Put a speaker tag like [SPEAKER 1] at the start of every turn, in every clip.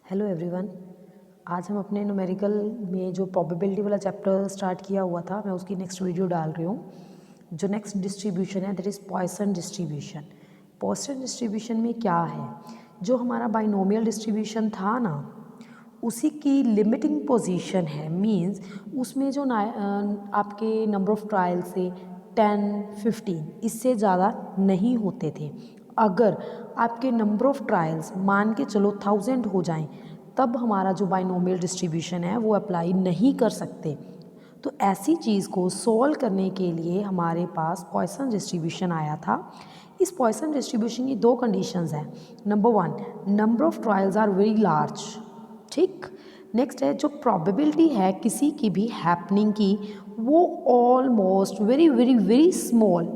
[SPEAKER 1] Hello everyone. आज हम अपने न्यूमेरिकल में जो प्रोबेबिलिटी वाला चैप्टर स्टार्ट किया हुआ था, मैं उसकी नेक्स्ट वीडियो डाल रही हूँ। जो नेक्स्ट डिस्ट्रीब्यूशन है that is Poisson distribution. Poisson distribution में क्या है, जो हमारा बाइनोमियल डिस्ट्रीब्यूशन था ना, उसी की लिमिटिंग पोजीशन है। मींस उसमें जो आपके नंबर ऑफ़ ट्रायल से 10, 15 इससे ज़्यादा नहीं होते थे। अगर आपके नंबर ऑफ़ ट्रायल्स मान के चलो 1000 हो जाएं, तब हमारा जो बाइनोमियल डिस्ट्रीब्यूशन है वो अप्लाई नहीं कर सकते। तो ऐसी चीज़ को सॉल्व करने के लिए हमारे पास पॉइसन डिस्ट्रीब्यूशन आया था। इस पॉइसन डिस्ट्रीब्यूशन की दो कंडीशंस हैं। Number one, number of trials are very large. ठीक। नेक्स्ट है जो प्रोबेबिलिटी है किसी की भी हैपनिंग की, वो almost very very very small,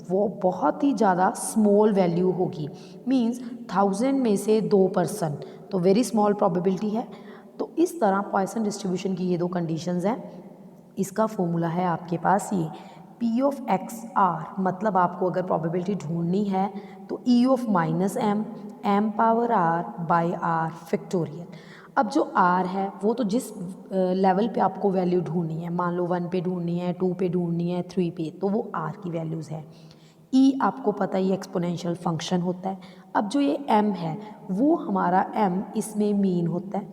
[SPEAKER 1] वो बहुत ही ज़्यादा स्मॉल वैल्यू होगी। मींस 1000 में से 2%, तो वेरी स्मॉल प्रोबेबिलिटी है। तो इस तरह पॉइसन डिस्ट्रीब्यूशन की ये दो कंडीशंस हैं। इसका फॉर्मूला है आपके पास ये पी ऑफ एक्स आर, मतलब आपको अगर प्रोबेबिलिटी ढूंढनी है तो e of minus M, M power R by R factorial. अब जो आर है वो तो जिस लेवल पे आपको वैल्यू ढूंढनी है, मान लो 1 पे ढूंढनी है, 2 पे ढूंढनी है, 3 पे, तो वो आर की वैल्यूज़ है। ई आपको पता ही एक्सपोनेंशियल फंक्शन होता है। अब जो ये एम है वो हमारा एम इसमें मीन होता है।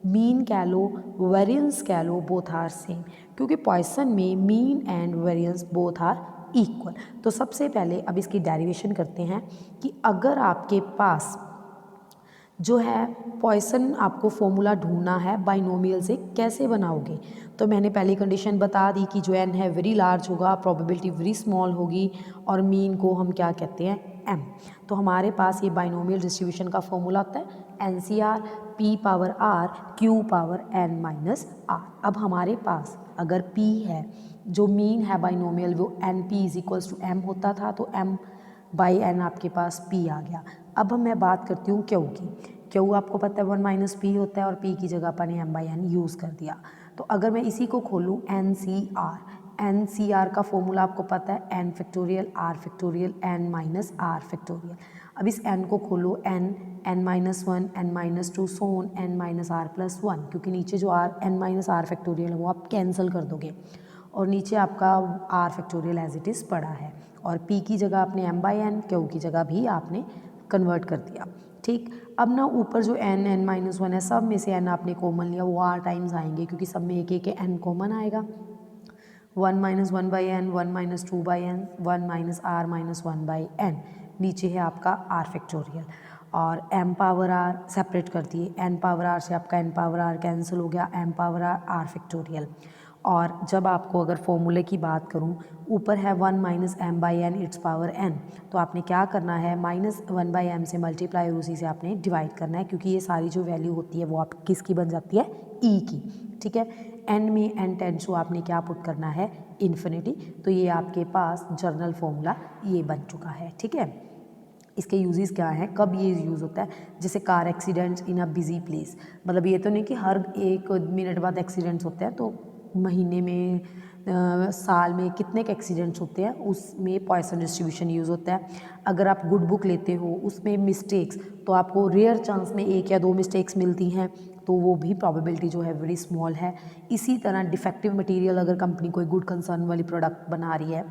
[SPEAKER 1] मीन कह लो, वेरिएंस कह लो, बोथ आर सेम, क्योंकि पॉइसन में mean and variance both are equal. तो सबसे पहले अब इसकी डेरिवेशन करते हैं कि अगर आपके पास जो है पॉइसन, आपको फॉर्मूला ढूंढना है बाइनोमियल से, कैसे बनाओगे। तो मैंने पहली कंडीशन बता दी कि जो एन है वेरी लार्ज होगा, प्रोबेबिलिटी वेरी स्मॉल होगी, और मीन को हम क्या कहते हैं, एम। तो हमारे पास ये बाइनोमियल डिस्ट्रीब्यूशन का फॉर्मूला होता है N C R P power R Q power N minus R. अब हमारे पास अगर पी है, जो मीन है बाइनोमियल, वो N P is equals to M होता था, तो एम बाई एन आपके पास पी आ गया। अब मैं बात करती हूँ क्यू की। क्यू आपको पता है 1 माइनस पी होता है, और पी की जगह अपन एम बाई एन यूज़ कर दिया। तो अगर मैं इसी को खोलूँ एन सी आर का फॉर्मूला आपको पता है N factorial R factorial N minus R factorial. अब इस एन को खोलो, N minus one, N minus two, so on N minus R plus one, क्योंकि नीचे जो R N minus R factorial है वो आप कैंसिल कर दोगे, और नीचे आपका R factorial as it is पड़ा है, और पी की जगह आपने एम बाई एन, क्यू की जगह भी आपने कन्वर्ट कर दिया। ठीक। अब ना ऊपर जो एन माइनस वन है, सब में से एन आपने कॉमन लिया, वो आर टाइम्स आएंगे, क्योंकि सब में एक एक एन कॉमन आएगा। 1 minus one by N, 1 minus two by N, 1 minus R minus one by N, नीचे है आपका आर फैक्टोरियल, और एम पावर आर सेपरेट कर दिए, एन पावर आर से आपका एन पावर आर कैंसिल हो गया, M power R R factorial. और जब आपको अगर फॉर्मूले की बात करूं, ऊपर है 1 minus M by N its power N, तो आपने क्या करना है, -1 बाई एम से मल्टीप्लाई और उसी से आपने डिवाइड करना है, क्योंकि ये सारी जो वैल्यू होती है वो आप किसकी बन जाती है, ई की। ठीक है। एन में एन टेंस टू आपने क्या पुट करना है, इन्फिनिटी। तो ये आपके पास जर्नल फॉर्मूला ये बन चुका है। ठीक है। इसके यूजेस क्या हैं, कब ये यूज़ होता है, जैसे car accidents in a busy place, मतलब ये तो नहीं कि हर 1 मिनट बाद एक्सीडेंट्स होते हैं, तो महीने में साल में कितने के एक्सीडेंट्स होते हैं, उसमें पॉइसन डिस्ट्रीब्यूशन यूज़ होता है। अगर आप गुड बुक लेते हो, उसमें मिस्टेक्स, तो आपको रेयर चांस में 1 या 2 मिस्टेक्स मिलती हैं, तो वो भी प्रोबेबिलिटी जो है वेरी स्मॉल है। इसी तरह डिफेक्टिव मटेरियल, अगर कंपनी कोई गुड कंसर्न वाली प्रोडक्ट बना रही है,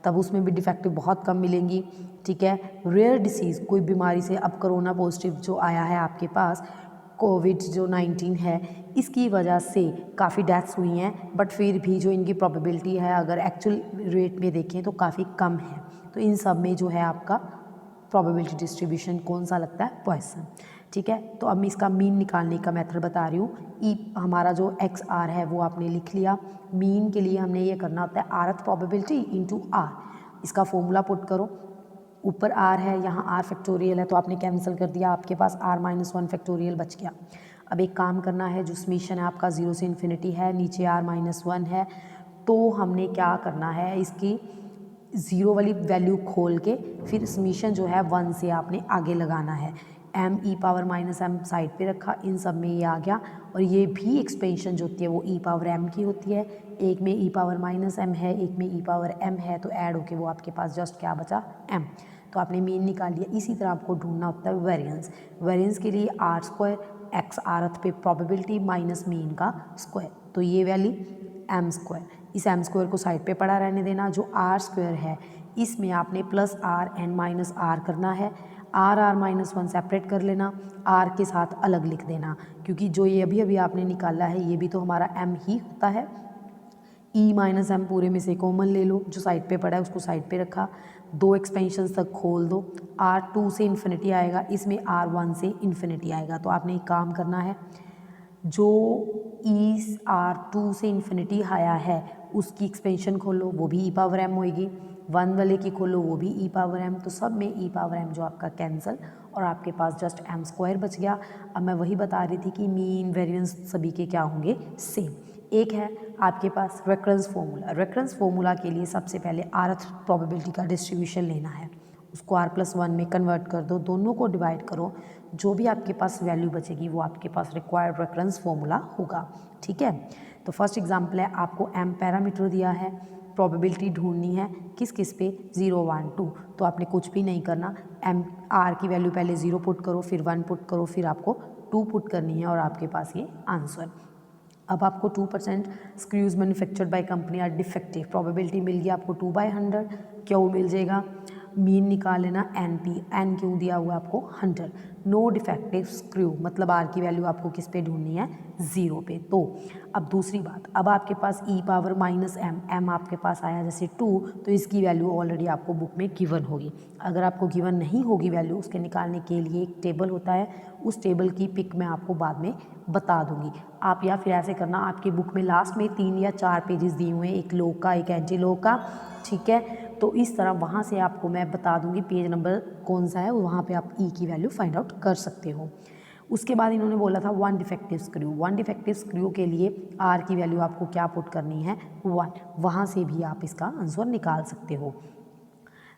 [SPEAKER 1] तब उसमें भी डिफेक्टिव बहुत कम मिलेंगी। ठीक है। रेयर डिसीज़, कोई बीमारी से, अब कोरोना पॉजिटिव जो आया है आपके पास, कोविड जो 19 है, इसकी वजह से काफ़ी डेथ्स हुई हैं, बट फिर भी जो इनकी प्रोबेबिलिटी है अगर एक्चुअल रेट में देखें तो काफ़ी कम है। तो इन सब में जो है आपका प्रोबेबिलिटी डिस्ट्रीब्यूशन कौन सा लगता है, पॉइसन। ठीक है। तो अब मैं इसका मीन निकालने का मेथड बता रही हूँ। ई हमारा जो एक्स आर है वो आपने लिख लिया। मीन के लिए हमने ये करना होता है आरथ प्रोबेबिलिटी इंटू आर। इसका फॉर्मूला पुट करो, ऊपर आर है, यहाँ आर फैक्टोरियल है, तो आपने कैंसिल कर दिया, आपके पास आर माइनस वन फैक्टोरियल बच गया। अब एक काम करना है, जो समीशन है आपका 0 से इन्फिनिटी है, नीचे आर माइनस वन है, तो हमने क्या करना है, इसकी 0 वाली वैल्यू खोल के फिर समीशन जो है 1 से आपने आगे लगाना है। M e power minus M side पे रखा, इन सब में ये आ गया, और ये भी एक्सपेंशन जो होती है वो ई पावर एम की होती है। एक में ई पावर माइनस एम है, एक में ई पावर एम है, तो ऐड होके वो आपके पास जस्ट क्या बचा, एम। तो आपने मीन निकाल लिया। इसी तरह आपको ढूंढना होता है वेरिएंस। वेरिएंस के लिए आर स्क्वायर एक्स आरथ पे प्रोबेबिलिटी माइनस मीन का स्क्वायर, तो ये वैल्यू एम स्क्वायर, इस एम स्क्वायर को साइड पे पड़ा रहने देना। जो आर स्क्वायर है इसमें आपने plus R N minus R करना है, आर माइनस 1 सेपरेट कर लेना, आर के साथ अलग लिख देना, क्योंकि जो ये अभी अभी आपने निकाला है ये भी तो हमारा एम ही होता है। ई माइनस एम पूरे में से कॉमन ले लो, जो साइड पे पड़ा है उसको साइड पे रखा, दो एक्सपेंशन तक खोल दो, R2 से इन्फिनिटी आएगा, इसमें R1 से इन्फिनिटी आएगा। तो आपने एक काम करना है, जो ई R2 से इन्फिनिटी आया है उसकी एक्सपेंशन खोलो, वो भी ई पावर एम होएगी, 1 वाले की खोलो वो भी ई पावर एम, तो सब में ई पावर एम जो आपका कैंसिल, और आपके पास जस्ट एम स्क्वायर बच गया। अब मैं वही बता रही थी कि मीन वेरिएंस सभी के क्या होंगे, सेम। एक है आपके पास रेकरेंस फॉर्मूला, रेकरेंस फॉर्मूला के लिए सबसे पहले आरथ प्रोबेबिलिटी का डिस्ट्रीब्यूशन लेना है, उसको r+1 में कन्वर्ट कर दो, दोनों को डिवाइड करो, जो भी आपके पास वैल्यू बचेगी वो आपके पास रिक्वायर्ड रेकरेंस फॉर्मूला होगा। ठीक है, तो फर्स्ट एग्जांपल है, आपको m पैरामीटर दिया है, प्रोबेबिलिटी ढूंढनी है किस किस पे, 0 1 2, तो आपने कुछ भी नहीं करना, m r की वैल्यू पहले 0 पुट करो, फिर 1 पुट करो, फिर आपको 2 पुट करनी है और आपके पास ये आंसर। अब आपको 2% screws manufactured by company are defective, probability मिल गई आपको 2/100, क्यों मिल जाएगा, मीन निकाल लेना, एन पी, एन क्यों दिया हुआ आपको 100, नो डिफेक्टिव स्क्रू, मतलब आर की वैल्यू आपको किस पे ढूंढनी है, 0 पे। तो अब दूसरी बात, अब आपके पास ई पावर माइनस एम, एम आपके पास आया जैसे 2, तो इसकी वैल्यू ऑलरेडी आपको बुक में गिवन होगी। अगर आपको गिवन नहीं होगी वैल्यू, उसके निकालने के लिए एक टेबल होता है, उस टेबल की पिक मैं आपको बाद में बता दूंगी। आप या फिर ऐसे करना, आपकी बुक में लास्ट में 3 या 4 पेजेस दिए हुए हैं, एक लॉग का एक एंटी लॉग का, ठीक है, तो इस तरह वहाँ से आपको मैं बता दूंगी पेज नंबर कौन सा है, वहाँ पे आप ई की वैल्यू फाइंड आउट कर सकते हो। उसके बाद इन्होंने बोला था 1 डिफेक्टिव स्क्रू, 1 डिफेक्टिव स्क्रू के लिए आर की वैल्यू आपको क्या पुट करनी है, 1, वहाँ से भी आप इसका आंसर निकाल सकते हो।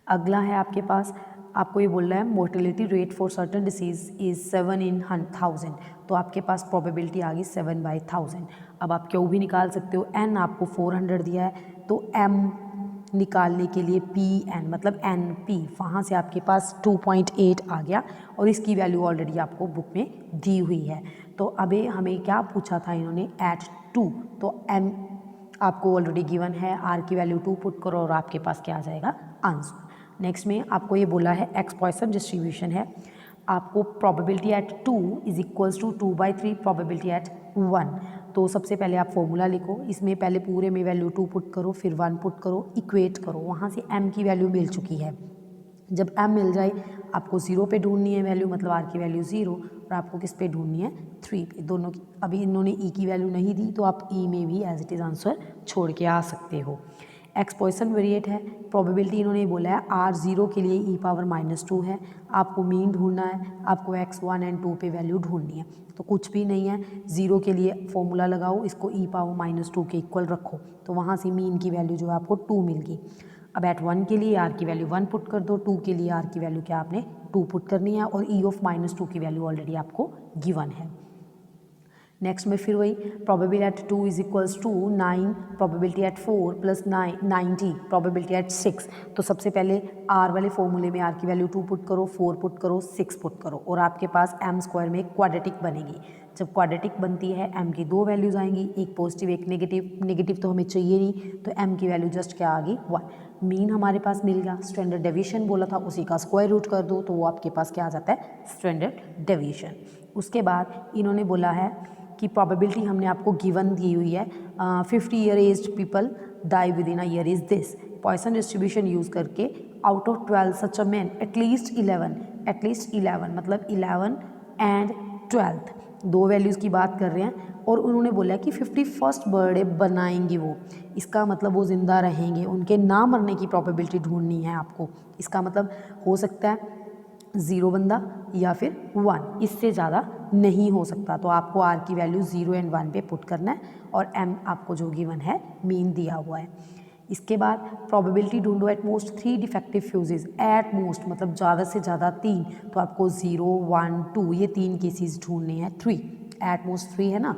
[SPEAKER 1] अगला है आपके पास, आपको ये बोल रहा है mortality rate for certain disease is 7 in 1000, तो आपके पास प्रोबेबिलिटी आ गई 7/1000। अब आप क्यों भी निकाल सकते हो, एन आपको 400 दिया है, तो एम निकालने के लिए पी एन मतलब एन पी, वहाँ से आपके पास 2.8 आ गया, और इसकी वैल्यू ऑलरेडी आपको बुक में दी हुई है। तो अभी हमें क्या पूछा था इन्होंने, एट 2, तो एम आपको ऑलरेडी गिवन है, आर की वैल्यू 2 पुट करो और आपके पास क्या आ जाएगा, आंसर। नेक्स्ट में आपको ये बोला है एक्स पॉइसन डिस्ट्रीब्यूशन है, आपको probability at 2 is equals to 2/3 probability at 1, तो सबसे पहले आप फॉर्मूला लिखो, इसमें पहले पूरे में वैल्यू 2 पुट करो, फिर 1 पुट करो, इक्वेट करो, वहाँ से m की वैल्यू मिल चुकी है। जब m मिल जाए आपको 0 पे ढूंढनी है वैल्यू, मतलब r की वैल्यू 0, और आपको किस पे ढूंढनी है, 3 पे, दोनों की। अभी इन्होंने e की वैल्यू नहीं दी, तो आप e में भी एज इट इज़ आंसर छोड़ के आ सकते हो। एक्स पॉइसन वेरिएट है, प्रोबेबिलिटी इन्होंने बोला है R0 के लिए ई पावर -2 है, आपको मीन ढूंढना है, आपको x1 और 2 पे वैल्यू ढूंढनी है, तो कुछ भी नहीं है, 0 के लिए फॉर्मूला लगाओ, इसको ई पावर -2 के इक्वल रखो, तो वहाँ से मीन की वैल्यू जो है आपको 2 मिल गई। अब एट 1 के लिए r की वैल्यू 1 पुट कर दो, 2 के लिए r की वैल्यू क्या आपने 2 पुट करनी है, और e ऑफ -2 की वैल्यू ऑलरेडी आपको गिवन है। नेक्स्ट में फिर वही probability at 2 is equals to 9, probability at 4 plus 90, probability at 6, तो सबसे पहले r वाले फॉर्मूले में r की वैल्यू 2 पुट करो, 4 पुट करो, 6 पुट करो, और आपके पास m स्क्वायर में क्वाड्रेटिक बनेगी। जब क्वाड्रेटिक बनती है m की 2 वैल्यूज़ आएंगी, एक पॉजिटिव एक नेगेटिव, नेगेटिव तो हमें चाहिए नहीं, तो m की वैल्यू जस्ट क्या आ गई 1। मीन हमारे पास मिल गया, स्टैंडर्ड डेविएशन बोला था उसी का स्क्वायर रूट कर दो, तो वो आपके पास क्या आ जाता है, स्टैंडर्ड डेविएशन। उसके बाद इन्होंने बोला है कि प्रोबेबिलिटी हमने आपको गिवन दी हुई है, 50 year aged people die within a year is this, Poisson distribution use करके out of 12 such a man at least 11 मतलब 11 एंड 12, दो वैल्यूज़ की बात कर रहे हैं, और उन्होंने बोला कि 51st बर्थडे बनाएंगे वो, इसका मतलब वो ज़िंदा रहेंगे, उनके ना मरने की प्रोबेबिलिटी ढूंढनी है आपको। इसका मतलब हो सकता है 0 बंदा या फिर 1, इससे ज़्यादा नहीं हो सकता, तो आपको r की वैल्यू 0 एंड 1 पे पुट करना है, और m आपको जो गिवन है मीन दिया हुआ है। इसके बाद प्रोबेबिलिटी ढूंढो at most 3 defective fuses, at most मतलब ज़्यादा से ज़्यादा 3, तो आपको 0 1 2 ये 3 केसेस ढूंढने हैं, 3 एट मोस्ट 3 है ना,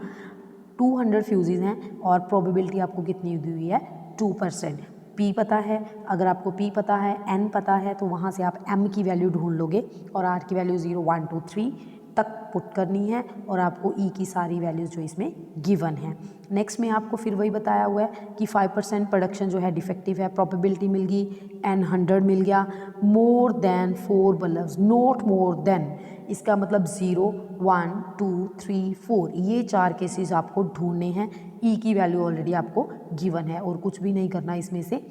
[SPEAKER 1] 200 फ्यूजेज हैं, और प्रोबेबिलिटी आपको कितनी दी हुई है 2%। P पता है, अगर आपको P पता है, N पता है, तो वहाँ से आप M की वैल्यू ढूंढ लोगे, और R की वैल्यू 0 1 2 3 तक पुट करनी है और आपको ई की सारी वैल्यूज़ जो इसमें गिवन है। नेक्स्ट में आपको फिर वही बताया हुआ है कि 5% प्रोडक्शन जो है डिफेक्टिव है, प्रोबेबिलिटी मिल गई, n 100 मिल गया, more than 4 bulbs, not more than, इसका मतलब 0 1 2 3 4, ये 4 केसेस आपको ढूंढने हैं। ई की वैल्यू ऑलरेडी आपको गिवन है और कुछ भी नहीं करना इसमें से,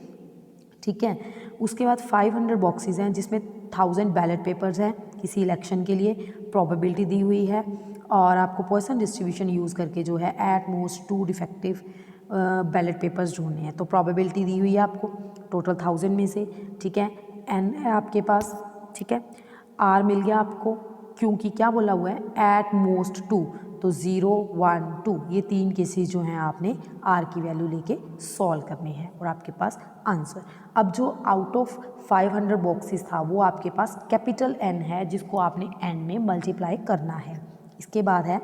[SPEAKER 1] ठीक है। उसके बाद 500 बॉक्सेस हैं जिसमें 1000 बैलेट पेपर्स हैं किसी इलेक्शन के लिए, प्रोबेबिलिटी दी हुई है और आपको पॉइसन डिस्ट्रीब्यूशन यूज़ करके जो है at most 2 defective ballot papers ढूंढने हैं। तो प्रोबेबिलिटी दी हुई है आपको टोटल 1000 में से, ठीक है। एन है आपके पास, ठीक है। आर मिल गया आपको क्योंकि क्या बोला हुआ है एट मोस्ट 2, तो 0 1 2 ये 3 केसेस जो हैं आपने आर की वैल्यू लेके सॉल्व करने हैं और आपके पास आंसर। अब जो आउट ऑफ 500 बॉक्सेस था वो आपके पास कैपिटल एन है जिसको आपने एन में मल्टीप्लाई करना है। इसके बाद है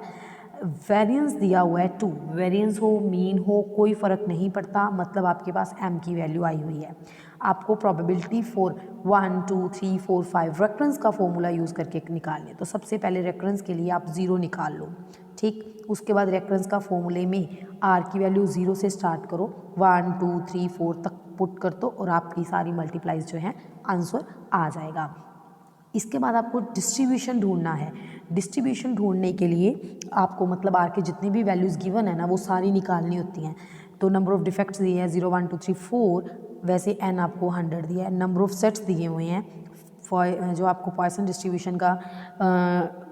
[SPEAKER 1] वेरिएंस दिया हुआ है 2, वेरिएंस हो मीन हो कोई फ़र्क नहीं पड़ता, मतलब आपके पास m की वैल्यू आई हुई है। आपको प्रोबेबिलिटी फॉर 1 2 3 4 5 रेकरेंस का फॉर्मूला यूज़ करके निकाल लें। तो सबसे पहले रेकरेंस के लिए आप 0 निकाल लो, ठीक। उसके बाद रेकरेंस का फॉर्मूले में r की वैल्यू 0 से स्टार्ट करो, 1 2 3 4 तक पुट कर दो और आपकी सारी मल्टीप्लाइज जो है आंसर आ जाएगा। इसके बाद आपको डिस्ट्रीब्यूशन ढूंढना है। डिस्ट्रीब्यूशन ढूंढने के लिए आपको मतलब आर के जितनी भी वैल्यूज़ गिवन है ना वो सारी निकालनी होती हैं। तो नंबर ऑफ डिफेक्ट्स दिए हैं 0 1 2 3 4, वैसे एन आपको 100 दिया है। नंबर ऑफ सेट्स दिए हुए हैं जो आपको पॉइसन डिस्ट्रीब्यूशन का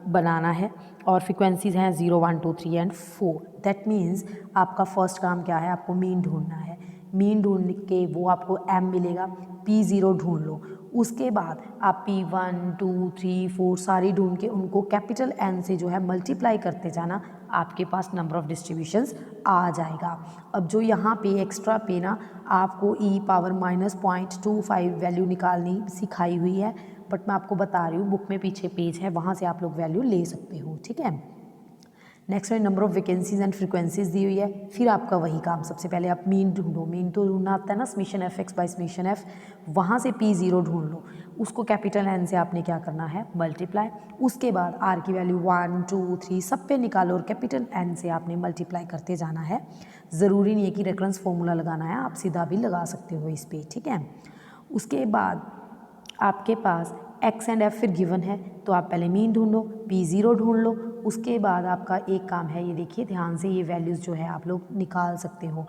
[SPEAKER 1] बनाना है और फ्रिक्वेंसीज़ हैं 0 1 2 3 एंड 4। दैट मीन्स आपका फर्स्ट काम क्या है, आपको मीन ढूंढना है। मीन ढूंढ के वो आपको m मिलेगा, p0 ढूंढ लो। उसके बाद आप p1 2 3 4 सारी ढूंढ के उनको कैपिटल N से जो है मल्टीप्लाई करते जाना, आपके पास नंबर ऑफ़ डिस्ट्रीब्यूशंस आ जाएगा। अब जो यहाँ पे एक्स्ट्रा पे ना आपको e पावर -0.25 वैल्यू निकालनी सिखाई हुई है, बट मैं आपको बता रही हूँ बुक में पीछे पेज है वहाँ से आप लोग वैल्यू ले सकते हो, ठीक है। नेक्स्ट है number of vacancies and frequencies दी हुई है। फिर आपका वही काम, सबसे पहले आप मीन ढूंढो, मीन तो ढूंढना आता है ना, summation F x by summation F, वहाँ से p0 ढूंढ लो, उसको कैपिटल N से आपने क्या करना है मल्टीप्लाई। उसके बाद r की वैल्यू 1 2 3 सब पे निकालो और कैपिटल N से आपने मल्टीप्लाई करते जाना है। ज़रूरी नहीं है कि रेफरेंस फॉर्मूला लगाना है, आप सीधा भी लगा सकते हो इस पर, ठीक है। उसके बाद आपके पास x एंड f फिर गिवन है, तो आप पहले मीन ढूंढो, p0 ढूंढ लो। उसके बाद आपका एक काम है, ये देखिए ध्यान से, ये वैल्यूज़ जो है आप लोग निकाल सकते हो।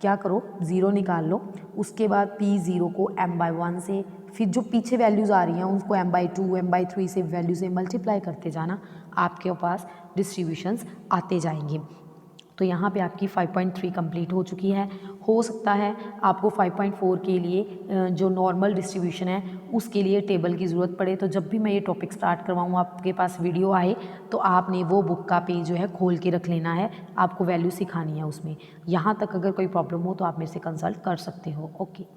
[SPEAKER 1] क्या करो, 0 निकाल लो, उसके बाद p0 को m/1 से, फिर जो पीछे वैल्यूज़ आ रही हैं उसको m/2 m/3 से वैल्यू से मल्टीप्लाई करते जाना, आपके पास डिस्ट्रीब्यूशंस आते जाएंगे। तो यहाँ पे आपकी 5.3 कंप्लीट हो चुकी है। हो सकता है आपको 5.4 के लिए जो नॉर्मल डिस्ट्रीब्यूशन है उसके लिए टेबल की ज़रूरत पड़े, तो जब भी मैं ये टॉपिक स्टार्ट करवाऊँ आपके पास वीडियो आए तो आपने वो बुक का पेज जो है खोल के रख लेना है, आपको वैल्यू सिखानी है उसमें। यहाँ तक अगर कोई प्रॉब्लम हो तो आप मेरे से कंसल्ट कर सकते हो। ओके।